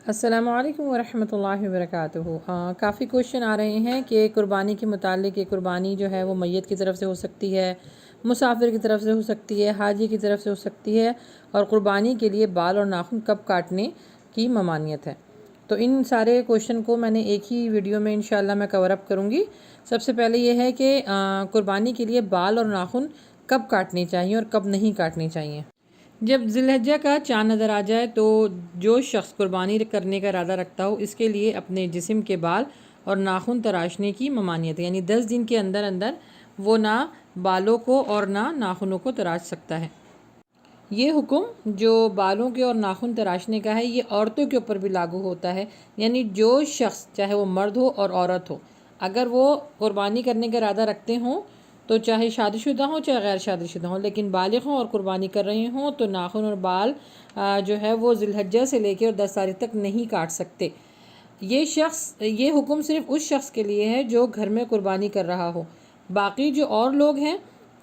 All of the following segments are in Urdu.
السلام علیکم ورحمۃ اللہ وبرکاتہ۔ کافی کوشچن آ رہے ہیں کہ قربانی کے متعلق کہ قربانی جو ہے وہ میت کی طرف سے ہو سکتی ہے، مسافر کی طرف سے ہو سکتی ہے، حاجی کی طرف سے ہو سکتی ہے، اور قربانی کے لیے بال اور ناخن کب کاٹنے کی ممانعت ہے۔ تو ان سارے کوشچن کو میں نے ایک ہی ویڈیو میں انشاءاللہ میں کور اپ کروں گی۔ سب سے پہلے یہ ہے کہ قربانی کے لیے بال اور ناخن کب کاٹنے چاہیے اور کب نہیں کاٹنے چاہیے۔ جب ذی الحجہ کا چاند نظر آ جائے تو جو شخص قربانی کرنے کا ارادہ رکھتا ہو اس کے لیے اپنے جسم کے بال اور ناخن تراشنے کی ممانعت ہے، یعنی 10 دن کے اندر اندر وہ نہ بالوں کو اور نہ ناخنوں کو تراش سکتا ہے۔ یہ حکم جو بالوں کے اور ناخن تراشنے کا ہے یہ عورتوں کے اوپر بھی لاگو ہوتا ہے، یعنی جو شخص چاہے وہ مرد ہو اور عورت ہو اگر وہ قربانی کرنے کا ارادہ رکھتے ہوں تو چاہے شادی شدہ ہوں چاہے غیر شادی شدہ ہوں، لیکن بالغ ہوں اور قربانی کر رہے ہوں تو ناخن اور بال جو ہے وہ ذی الحجہ سے لے کے اور 10 تاریخ تک نہیں کاٹ سکتے۔ یہ حکم صرف اس شخص کے لیے ہے جو گھر میں قربانی کر رہا ہو، باقی جو اور لوگ ہیں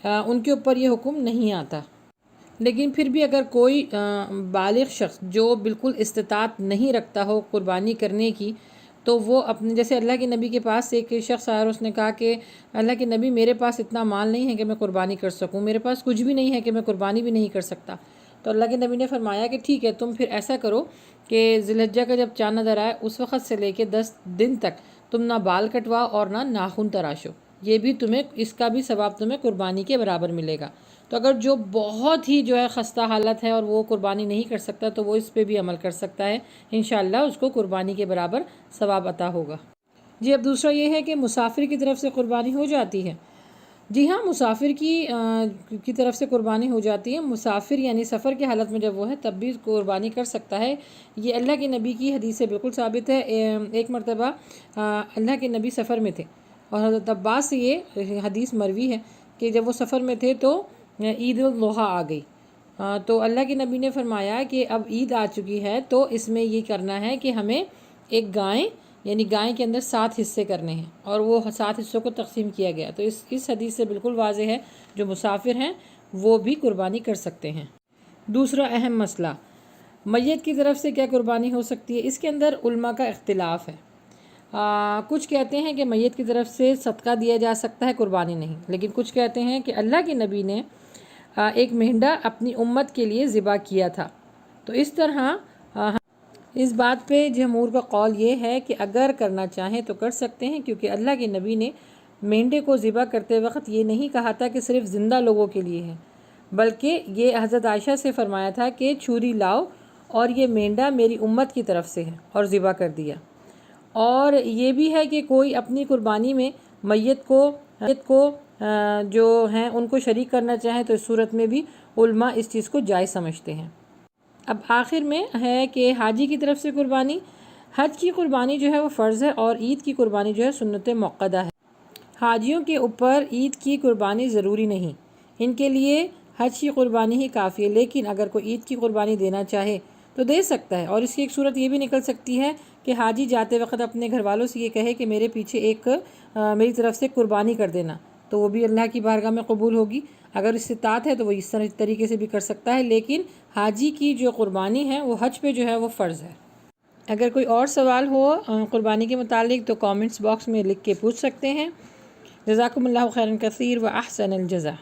ان کے اوپر یہ حکم نہیں آتا۔ لیکن پھر بھی اگر کوئی بالغ شخص جو بالکل استطاعت نہیں رکھتا ہو قربانی کرنے کی تو وہ اپنے جیسے اللہ کے نبی کے پاس ایک شخص آیا اور اس نے کہا کہ اللہ کے نبی میرے پاس اتنا مال نہیں ہے کہ میں قربانی کر سکوں، میرے پاس کچھ بھی نہیں ہے کہ میں قربانی بھی نہیں کر سکتا۔ تو اللہ کے نبی نے فرمایا کہ ٹھیک ہے تم پھر ایسا کرو کہ ذی الحجہ کا جب چاند نظر آئے اس وقت سے لے کے 10 دن تک تم نہ بال کٹواؤ اور نہ ناخن تراشو، یہ بھی تمہیں اس کا بھی ثواب تمہیں قربانی کے برابر ملے گا۔ تو اگر جو بہت ہی جو ہے خستہ حالت ہے اور وہ قربانی نہیں کر سکتا تو وہ اس پہ بھی عمل کر سکتا ہے، انشاءاللہ اس کو قربانی کے برابر ثواب عطا ہوگا۔ جی اب دوسرا یہ ہے کہ مسافر کی طرف سے قربانی ہو جاتی ہے۔ جی ہاں، مسافر کی طرف سے قربانی ہو جاتی ہے۔ مسافر یعنی سفر کی حالت میں جب وہ ہے تب بھی قربانی کر سکتا ہے، یہ اللہ کے نبی کی حدیث سے بالکل ثابت ہے۔ ایک مرتبہ اللہ کے نبی سفر میں تھے اور حضرت عباس سے یہ حدیث مروی ہے کہ جب وہ سفر میں تھے تو عید الاضحیٰ آ گئی، تو اللہ کے نبی نے فرمایا کہ اب عید آ چکی ہے تو اس میں یہ کرنا ہے کہ ہمیں ایک گائے یعنی گائے کے اندر 7 حصے کرنے ہیں، اور وہ 7 حصوں کو تقسیم کیا گیا۔ تو اس حدیث سے بالکل واضح ہے جو مسافر ہیں وہ بھی قربانی کر سکتے ہیں۔ دوسرا اہم مسئلہ، میت کی طرف سے کیا قربانی ہو سکتی ہے؟ اس کے اندر علماء کا اختلاف ہے۔ کچھ کہتے ہیں کہ میت کی طرف سے صدقہ دیا جا سکتا ہے، قربانی نہیں، لیکن کچھ کہتے ہیں کہ اللہ کے نبی نے ایک مہنڈا اپنی امت کے لیے ذبح کیا تھا۔ تو اس طرح اس بات پہ جمہور کا قول یہ ہے کہ اگر کرنا چاہیں تو کر سکتے ہیں، کیونکہ اللہ کے نبی نے مینڈے کو ذبح کرتے وقت یہ نہیں کہا تھا کہ صرف زندہ لوگوں کے لیے ہے، بلکہ یہ حضرت عائشہ سے فرمایا تھا کہ چھری لاؤ اور یہ مینڈا میری امت کی طرف سے ہے، اور ذبح کر دیا۔ اور یہ بھی ہے کہ کوئی اپنی قربانی میں میت کو جو ہیں ان کو شریک کرنا چاہے تو اس صورت میں بھی علماء اس چیز کو جائز سمجھتے ہیں۔ اب آخر میں ہے کہ حاجی کی طرف سے قربانی، حج کی قربانی جو ہے وہ فرض ہے اور عید کی قربانی جو ہے سنت مؤکدہ ہے۔ حاجیوں کے اوپر عید کی قربانی ضروری نہیں، ان کے لیے حج کی قربانی ہی کافی ہے، لیکن اگر کوئی عید کی قربانی دینا چاہے تو دے سکتا ہے۔ اور اس کی ایک صورت یہ بھی نکل سکتی ہے کہ حاجی جاتے وقت اپنے گھر والوں سے یہ کہے کہ میرے پیچھے میری طرف سے قربانی کر دینا، تو وہ بھی اللہ کی بارگاہ میں قبول ہوگی۔ اگر استطاعت ہے تو وہ اس طریقے سے بھی کر سکتا ہے، لیکن حاجی کی جو قربانی ہے وہ حج پہ جو ہے وہ فرض ہے۔ اگر کوئی اور سوال ہو قربانی کے متعلق تو کامنٹس باکس میں لکھ کے پوچھ سکتے ہیں۔ جزاکم اللہ خیرا کثیر و احسن الجزا۔